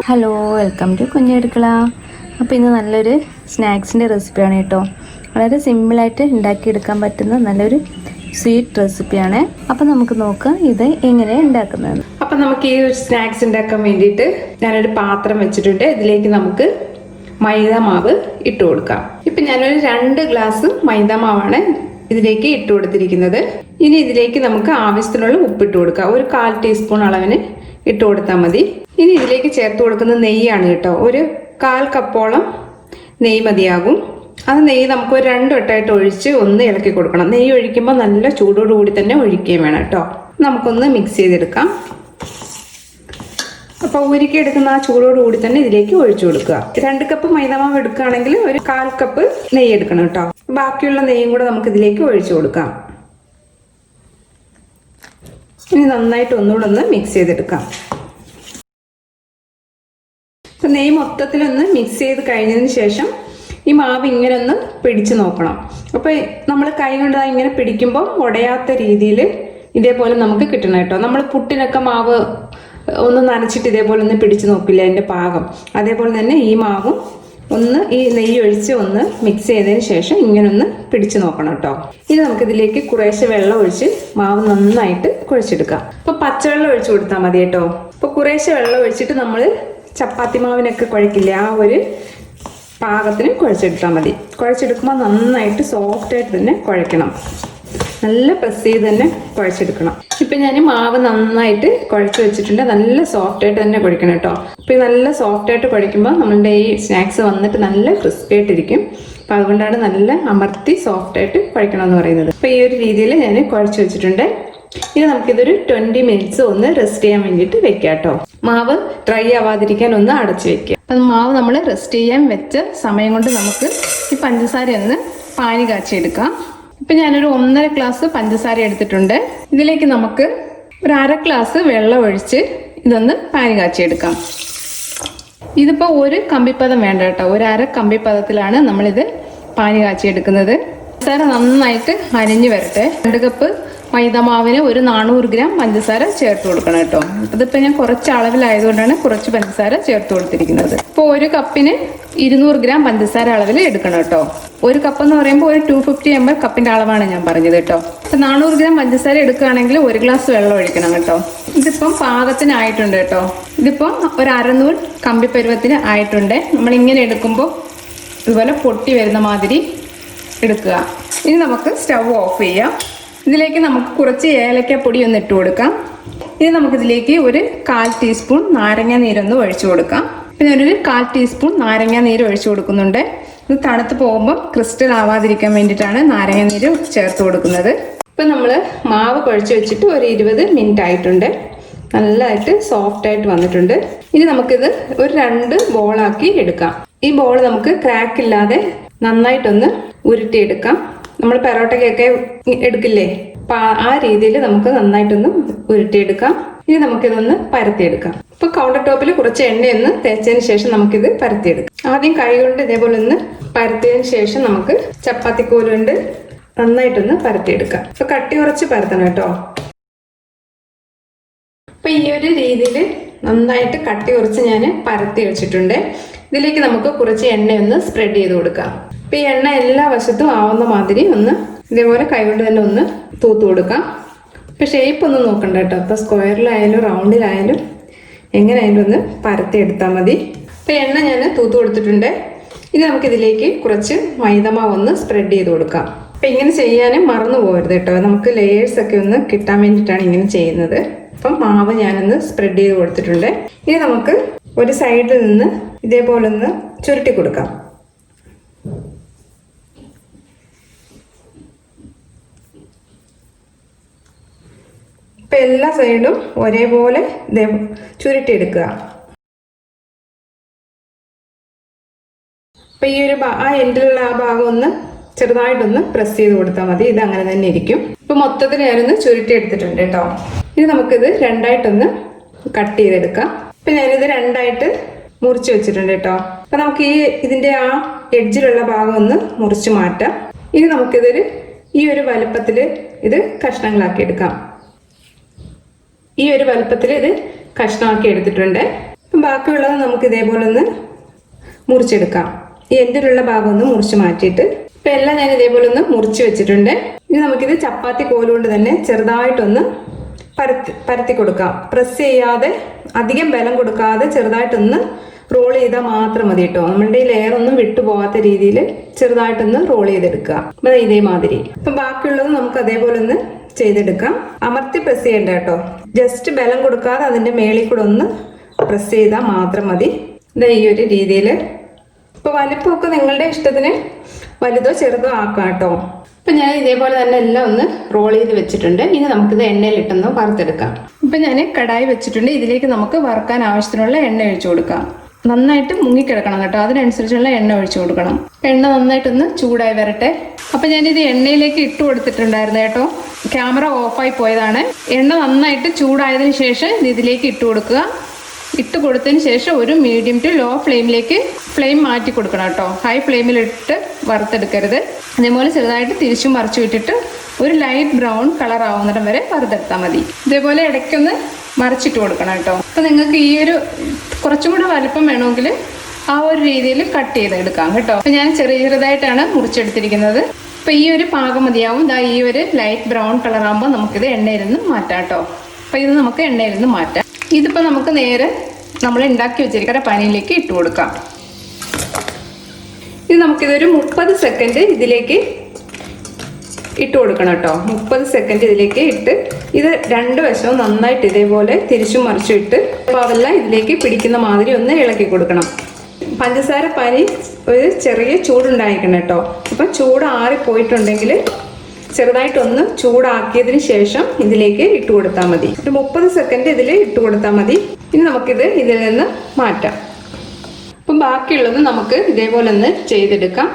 Hello, welcome to കുഞ്ഞി അടുക്കള. അപ്പോൾ ഇന്ന് നല്ലൊരു സ്നാക്സിൻ്റെ റെസിപ്പിയാണ് കേട്ടോ. വളരെ സിമ്പിളായിട്ട് ഉണ്ടാക്കിയെടുക്കാൻ പറ്റുന്ന നല്ലൊരു സ്വീറ്റ് റെസിപ്പിയാണ്. അപ്പോൾ നമുക്ക് നോക്കാം ഇത് എങ്ങനെ ഉണ്ടാക്കുന്നത്. അപ്പോൾ നമുക്ക് ഈ ഒരു സ്നാക്സ് ഉണ്ടാക്കാൻ വേണ്ടിയിട്ട് ഞാനൊരു പാത്രം വെച്ചിട്ടുണ്ട്. ഇതിലേക്ക് നമുക്ക് മൈദ മാവ് ഇട്ട് കൊടുക്കാം. ഇപ്പം ഞാനൊരു 2 ഗ്ലാസ് മൈദ മാവാണ് ഇതിലേക്ക് ഇട്ട് കൊടുത്തിരിക്കുന്നത്. ഇനി ഇതിലേക്ക് നമുക്ക് ആവശ്യത്തിനുള്ള ഉപ്പിട്ട് കൊടുക്കാം. ഒരു 1/4 ടീസ്പൂൺ അളവിന് ഇട്ട് കൊടുത്താൽ മതി. ഇനി ഇതിലേക്ക് ചേർത്ത് കൊടുക്കുന്ന നെയ്യാണ് കേട്ടോ. ഒരു 1/4 കപ്പോളം നെയ്യ് മതിയാകും. അത് നെയ്യ് നമുക്ക് ഒരു 2 വട്ടമായിട്ട് ഒഴിച്ച് ഒന്ന് ഇളക്കി കൊടുക്കണം. നെയ്യ് ഒഴിക്കുമ്പോൾ നല്ല ചൂടോടുകൂടി തന്നെ ഒഴിക്കുകയും വേണം കേട്ടോ. നമുക്കൊന്ന് മിക്സ് ചെയ്തെടുക്കാം. അപ്പോൾ ഉരുക്കിയെടുക്കുന്ന ആ ചൂടോടുകൂടി തന്നെ ഇതിലേക്ക് ഒഴിച്ചു കൊടുക്കുക. 2 കപ്പ് മൈദമാവ് എടുക്കുകയാണെങ്കിൽ ഒരു 1/4 കപ്പ് നെയ്യ് എടുക്കണം കേട്ടോ. ബാക്കിയുള്ള നെയ്യും കൂടെ നമുക്ക് ഇതിലേക്ക് ഒഴിച്ചു കൊടുക്കാം. ഇനി നന്നായിട്ട് ഒന്നുകൂടെ ഒന്ന് മിക്സ് ചെയ്തെടുക്കാം. അപ്പം നെയ്യ് മൊത്തത്തിലൊന്ന് മിക്സ് ചെയ്ത് കഴിഞ്ഞതിന് ശേഷം ഈ മാവ് ഇങ്ങനെ ഒന്ന് പിടിച്ച് നോക്കണം. അപ്പോൾ നമ്മൾ കൈ കൊണ്ട് ഇങ്ങനെ പിടിക്കുമ്പോൾ ഉടയാത്ത രീതിയിൽ ഇതേപോലെ നമുക്ക് കിട്ടണം കേട്ടോ. നമ്മൾ പുട്ടിനൊക്കെ മാവ് ഒന്ന് നനച്ചിട്ട് ഇതേപോലെ ഒന്ന് പിടിച്ച് നോക്കില്ല അതിൻ്റെ പാകം, അതേപോലെ തന്നെ ഈ മാവും ഒന്ന് ഈ നെയ്യ് ഒഴിച്ച് ഒന്ന് മിക്സ് ചെയ്തതിന് ശേഷം ഇങ്ങനെ ഒന്ന് പിടിച്ച് നോക്കണം കേട്ടോ. ഇനി നമുക്കിതിലേക്ക് കുറേശ്ശെ വെള്ളം ഒഴിച്ച് മാവ് നന്നായിട്ട് കുഴച്ചെടുക്കാം. അപ്പോൾ പച്ചവെള്ളം ഒഴിച്ച് കൊടുത്താൽ മതി കേട്ടോ. അപ്പോൾ കുറേശ്ശെ വെള്ളം ഒഴിച്ചിട്ട് നമ്മൾ ചപ്പാത്തി മാവിനൊക്കെ കുഴക്കില്ലേ, ആ ഒരു പാകത്തിന് കുഴച്ചെടുത്താൽ മതി. കുഴച്ചെടുക്കുമ്പോൾ നന്നായിട്ട് സോഫ്റ്റായിട്ട് തന്നെ കുഴക്കണം. നല്ല പ്രസ് ചെയ്ത് തന്നെ കുഴച്ചെടുക്കണം. ഇപ്പം ഞാൻ മാവ് നന്നായിട്ട് കുഴച്ച് വെച്ചിട്ടുണ്ട്. നല്ല സോഫ്റ്റായിട്ട് തന്നെ കുഴക്കണം കേട്ടോ. അപ്പോൾ നല്ല സോഫ്റ്റായിട്ട് കുഴയ്ക്കുമ്പോൾ നമ്മളുടെ ഈ സ്നാക്സ് വന്നിട്ട് നല്ല ക്രിസ്പി ആയിട്ടിരിക്കും. അപ്പം അതുകൊണ്ടാണ് നല്ല അമർത്തി സോഫ്റ്റായിട്ട് കുഴക്കണം എന്ന് പറയുന്നത്. അപ്പോൾ ഈ ഒരു രീതിയിൽ ഞാൻ കുഴച്ച് വെച്ചിട്ടുണ്ട്. ഇനി നമുക്കിതൊരു 20 മിനിറ്റ്സ് ഒന്ന് റെസ്റ്റ് ചെയ്യാൻ വേണ്ടിയിട്ട് വെക്കാം കേട്ടോ. മാവ് ഡ്രൈ ആവാതിരിക്കാൻ ഒന്ന് അടച്ചു വെക്കുക. അപ്പം മാവ് നമ്മൾ റെസ്റ്റ് ചെയ്യാൻ വെച്ച സമയം കൊണ്ട് നമുക്ക് ഈ പഞ്ചസാര ഒന്ന് പാനി കാച്ചിയെടുക്കാം. ഇപ്പം ഞാനൊരു 1.5 ഗ്ലാസ് പഞ്ചസാര എടുത്തിട്ടുണ്ട്. ഇതിലേക്ക് നമുക്ക് ഒരു 1/2 ഗ്ലാസ് വെള്ളം ഒഴിച്ച് ഇതൊന്ന് പാനി കാച്ചിയെടുക്കാം. ഇതിപ്പോൾ ഒരു കമ്പിപ്പദം വേണ്ട കേട്ടോ. ഒരു 1/2 കമ്പിപ്പദത്തിലാണ് നമ്മളിത് പാനി കാച്ചിയെടുക്കുന്നത്. പഞ്ചസാര നന്നായിട്ട് അരിഞ്ഞു വരട്ടെ. 2 കപ്പ് മൈദമാവിന് ഒരു 400 ഗ്രാം പഞ്ചസാര ചേർത്ത് കൊടുക്കണം കേട്ടോ. അതിപ്പോൾ ഞാൻ കുറച്ച് അളവിലായതുകൊണ്ടാണ് കുറച്ച് പഞ്ചസാര ചേർത്ത് കൊടുത്തിരിക്കുന്നത്. ഇപ്പോൾ ഒരു കപ്പിന് 200 ഗ്രാം പഞ്ചസാര അളവിൽ എടുക്കണം കേട്ടോ. ഒരു കപ്പ് എന്ന് പറയുമ്പോൾ ഒരു 250 ml കപ്പിൻ്റെ അളവാണ് ഞാൻ പറഞ്ഞത് കേട്ടോ. അപ്പോൾ 400 ഗ്രാം പഞ്ചസാര എടുക്കുകയാണെങ്കിൽ 1 ഗ്ലാസ് വെള്ളം ഒഴിക്കണം കേട്ടോ. ഇതിപ്പം പാകത്തിനായിട്ടുണ്ട് കേട്ടോ. ഇതിപ്പോൾ ഒരു അരനൂൽ കമ്പിപ്പരുവത്തിന് ആയിട്ടുണ്ട്. നമ്മളിങ്ങനെ എടുക്കുമ്പോൾ ഇതുപോലെ പൊട്ടി വരുന്ന മാതിരി എടുക്കുക. ഇനി നമുക്ക് സ്റ്റവ് ഓഫ് ചെയ്യാം. ഇതിലേക്ക് നമുക്ക് കുറച്ച് ഏലക്കപ്പൊടി ഒന്ന് ഇട്ട് കൊടുക്കാം. ഇനി നമുക്കിതിലേക്ക് ഒരു 1/4 ടീസ്പൂൺ നാരങ്ങ നീരൊന്ന് ഒഴിച്ചു കൊടുക്കാം. പിന്നെ ഒരു 1/4 ടീസ്പൂൺ നാരങ്ങ നീര് ഒഴിച്ചു കൊടുക്കുന്നുണ്ട്. ഇത് തണുത്ത് പോകുമ്പോൾ ക്രിസ്റ്റൽ ആവാതിരിക്കാൻ വേണ്ടിയിട്ടാണ് നാരങ്ങ നീര് ചേർത്ത് കൊടുക്കുന്നത്. ഇപ്പം നമ്മൾ മാവ് കുഴച്ച് വെച്ചിട്ട് ഒരു 20 മിനിറ്റ് ആയിട്ടുണ്ട്. നല്ലതായിട്ട് സോഫ്റ്റായിട്ട് വന്നിട്ടുണ്ട്. ഇനി നമുക്കിത് ഒരു 2 ബോളാക്കി എടുക്കാം. ഈ ബോൾ നമുക്ക് ക്രാക്ക് ഇല്ലാതെ നന്നായിട്ടൊന്ന് ഉരുട്ടിയെടുക്കാം. നമ്മൾ പെറോട്ടയ്ക്കൊക്കെ എടുക്കില്ലേ, അപ്പം ആ രീതിയിൽ നമുക്ക് നന്നായിട്ടൊന്ന് ഉരുട്ടിയെടുക്കാം. ഇനി നമുക്കിതൊന്ന് പരത്തിയെടുക്കാം. ഇപ്പോൾ കൗണ്ടർ ടോപ്പിൽ കുറച്ച് എണ്ണയൊന്ന് തേച്ചതിന് ശേഷം നമുക്കിത് പരത്തിയെടുക്കാം. ആദ്യം കൈ കൊണ്ട് ഇതേപോലെ ഒന്ന് പരത്തിയതിന് ശേഷം നമുക്ക് ചപ്പാത്തിക്കോല് കൊണ്ട് നന്നായിട്ടൊന്ന് പരത്തിയെടുക്കാം. അപ്പോൾ കട്ടി കുറച്ച് പരത്തണം കേട്ടോ. അപ്പം ഈ ഒരു രീതിയിൽ നന്നായിട്ട് കട്ടി കുറച്ച് ഞാൻ പരത്തി വെച്ചിട്ടുണ്ട്. ഇതിലേക്ക് നമുക്ക് കുറച്ച് എണ്ണയൊന്ന് സ്പ്രെഡ് ചെയ്ത് കൊടുക്കാം. അപ്പം ഈ എണ്ണ എല്ലാ വശത്തും ആവുന്ന മാതിരി ഒന്ന് ഇതേപോലെ കൈകൊണ്ട് തന്നെ ഒന്ന് തൂത്ത് കൊടുക്കാം. ഇപ്പം ഷേപ്പ് ഒന്നും നോക്കണ്ട കേട്ടോ. അപ്പോൾ സ്ക്വയറിലായാലും റൗണ്ടിലായാലും എങ്ങനെയായാലും ഒന്ന് പരത്തി എടുത്താൽ മതി. അപ്പം എണ്ണ ഞാൻ തൂത്ത് കൊടുത്തിട്ടുണ്ട്. ഇനി നമുക്കിതിലേക്ക് കുറച്ച് മൈദമാവ് ഒന്ന് സ്പ്രെഡ് ചെയ്ത് കൊടുക്കാം. അപ്പം ഇങ്ങനെ ചെയ്യാനും മറന്നു പോകരുത് കേട്ടോ. നമുക്ക് ലെയേഴ്സൊക്കെ ഒന്ന് കിട്ടാൻ വേണ്ടിയിട്ടാണ് ഇങ്ങനെ ചെയ്യുന്നത്. അപ്പം മാവ് ഞാനൊന്ന് സ്പ്രെഡ് ചെയ്ത് കൊടുത്തിട്ടുണ്ട്. ഇനി നമുക്ക് ഒരു സൈഡിൽ നിന്ന് ഇതേപോലെ ഒന്ന് ചുരുട്ടി കൊടുക്കാം. ഇപ്പം എല്ലാ സൈഡും ഒരേപോലെ ചുരുട്ടിയെടുക്കുക. അപ്പം ഈ ഒരു ആ എൻഡിലുള്ള ആ ഭാഗം ഒന്ന് ചെറുതായിട്ടൊന്ന് പ്രസ് ചെയ്ത് കൊടുത്താൽ മതി. ഇത് അങ്ങനെ തന്നെ ഇരിക്കും. ഇപ്പം മൊത്തത്തിൽ ഞാനൊന്ന് ചുരുട്ടിയെടുത്തിട്ടുണ്ട് കേട്ടോ. ഇനി നമുക്കിത് 2ആയിട്ടൊന്ന് കട്ട് ചെയ്തെടുക്കാം. ഇപ്പം ഞാനിത് 2ആയിട്ട് മുറിച്ച് വെച്ചിട്ടുണ്ട് കേട്ടോ. അപ്പം നമുക്ക് ഇതിൻ്റെ ആ എഡ്ജിലുള്ള ഭാഗം ഒന്ന് മുറിച്ച് മാറ്റാം. ഇനി നമുക്കിതൊരു ഈ ഒരു വലുപ്പത്തിൽ ഇത് കഷ്ണങ്ങളാക്കി എടുക്കാം. ഈ ഒരു വലുപ്പത്തിൽ ഇത് കഷ്ണമാക്കി എടുത്തിട്ടുണ്ട്. അപ്പം ബാക്കിയുള്ളത് നമുക്ക് ഇതേപോലെ ഒന്ന് മുറിച്ചെടുക്കാം. ഈ എൻഡിലുള്ള ഭാഗം ഒന്ന് മുറിച്ച് മാറ്റിയിട്ട് ഇപ്പം എല്ലാം ഞാൻ ഇതേപോലെ ഒന്ന് മുറിച്ച് വെച്ചിട്ടുണ്ട്. ഇനി നമുക്കിത് ചപ്പാത്തി കോലുകൊണ്ട് തന്നെ ചെറുതായിട്ടൊന്ന് പരത്തി കൊടുക്കാം. പ്രസ് ചെയ്യാതെ, അധികം ബലം കൊടുക്കാതെ ചെറുതായിട്ടൊന്ന് റോൾ ചെയ്താൽ മാത്രം മതി കേട്ടോ. നമ്മളുടെ ഈ ലെയർ ഒന്നും വിട്ടുപോകാത്ത രീതിയിൽ ചെറുതായിട്ടൊന്ന് റോൾ ചെയ്തെടുക്കുക ഇതേമാതിരി. അപ്പം ബാക്കിയുള്ളത് നമുക്ക് അതേപോലെ ഒന്ന് ചെയ്തെടുക്കാം. അമർത്തി പ്രസ് ചെയ്യണ്ട കേട്ടോ. ജസ്റ്റ് ബലം കൊടുക്കാതെ അതിൻ്റെ മേളിൽ കൂടെ ഒന്ന് പ്രസ് ചെയ്താൽ മാത്രം മതി. ഈ ഒരു രീതിയിൽ. ഇപ്പോൾ വലിപ്പമൊക്കെ നിങ്ങളുടെ ഇഷ്ടത്തിന് വലുതോ ചെറുതോ ആക്കാം കേട്ടോ. അപ്പം ഞാൻ ഇതേപോലെ തന്നെ എല്ലാം ഒന്ന് റോൾ ചെയ്ത് വെച്ചിട്ടുണ്ട്. ഇനി നമുക്കിത് എണ്ണയിലിട്ടൊന്ന് വറുത്തെടുക്കാം. ഇപ്പം ഞാൻ കടായി വെച്ചിട്ടുണ്ട്. ഇതിലേക്ക് നമുക്ക് വറുക്കാൻ ആവശ്യത്തിനുള്ള എണ്ണ ഒഴിച്ചു കൊടുക്കാം. നന്നായിട്ട് മുങ്ങിക്കിടക്കണം കേട്ടോ. അതിനനുസരിച്ചുള്ള എണ്ണ ഒഴിച്ചു കൊടുക്കണം. എണ്ണ നന്നായിട്ടൊന്ന് ചൂടായി വരട്ടെ. അപ്പം ഞാനിത് എണ്ണയിലേക്ക് ഇട്ട് കൊടുത്തിട്ടുണ്ടായിരുന്നു കേട്ടോ. ക്യാമറ ഓഫായി പോയതാണ്. എണ്ണ നന്നായിട്ട് ചൂടായതിനു ശേഷം ഇതിലേക്ക് ഇട്ട് കൊടുക്കുക. ഇട്ട് കൊടുത്തതിന് ശേഷം ഒരു മീഡിയം ടു ലോ ഫ്ലെയിമിലേക്ക് ഫ്ലെയിം മാറ്റി കൊടുക്കണം കേട്ടോ. ഹൈ ഫ്ലെയിമിലിട്ട് വറുത്തെടുക്കരുത്. അതേപോലെ ചെറുതായിട്ട് തിരിച്ചും മറിച്ചു വിട്ടിട്ട് ഒരു ലൈറ്റ് ബ്രൗൺ കളർ ആവുന്നിടം വരെ വറുത്തെടുത്താൽ മതി. ഇതേപോലെ ഇടയ്ക്കൊന്ന് മറിച്ചിട്ട് കൊടുക്കണം കേട്ടോ. അപ്പം നിങ്ങൾക്ക് ഈ ഒരു കുറച്ചും കൂടെ വലുപ്പം വേണമെങ്കിൽ ആ ഒരു രീതിയിൽ കട്ട് ചെയ്തെടുക്കാം കേട്ടോ. അപ്പം ഞാൻ ചെറുതായിട്ടാണ് മുറിച്ചെടുത്തിരിക്കുന്നത്. അപ്പം ഈ ഒരു പാകം മതിയാവും. ഈ ഒരു ലൈറ്റ് ബ്രൗൺ കളർ ആകുമ്പോൾ നമുക്കിത് എണ്ണയിൽ നിന്ന് മാറ്റാം കേട്ടോ. അപ്പം ഇത് നമുക്ക് എണ്ണയിൽ നിന്ന് മാറ്റാം. ഇതിപ്പോൾ നമുക്ക് നേരെ നമ്മൾ ഉണ്ടാക്കി വെച്ചിരിക്കുന്ന പാനിലേക്ക് ഇട്ട് കൊടുക്കാം. ഇത് നമുക്കിതൊരു 30 സെക്കൻഡ് ഇതിലേക്ക് ഇട്ട് കൊടുക്കണം കേട്ടോ. 30 സെക്കൻഡ് ഇതിലേക്ക് ഇട്ട് ഇത് രണ്ട് വശവും നന്നായിട്ട് ഇതേപോലെ തിരിച്ചും മറിച്ചും ഇട്ട് അപ്പോൾ അതെല്ലാം ഇതിലേക്ക് പിടിക്കുന്ന മാതിരി ഒന്ന് ഇളക്കി കൊടുക്കണം. പഞ്ചസാര പാനി ഒരു ചെറിയ ചൂടുണ്ടായിരിക്കണം കേട്ടോ. അപ്പം ചൂട് ആറിപ്പോയിട്ടുണ്ടെങ്കിൽ ചെറുതായിട്ടൊന്ന് ചൂടാക്കിയതിന് ശേഷം ഇതിലേക്ക് ഇട്ട് കൊടുത്താൽ മതി. ഒരു 30 സെക്കൻഡ് ഇതിൽ ഇട്ട് കൊടുത്താൽ മതി. ഇനി നമുക്കിത് ഇതിൽ നിന്ന് മാറ്റാം. അപ്പം ബാക്കിയുള്ളത് നമുക്ക് ഇതേപോലെ ഒന്ന് ചെയ്തെടുക്കാം.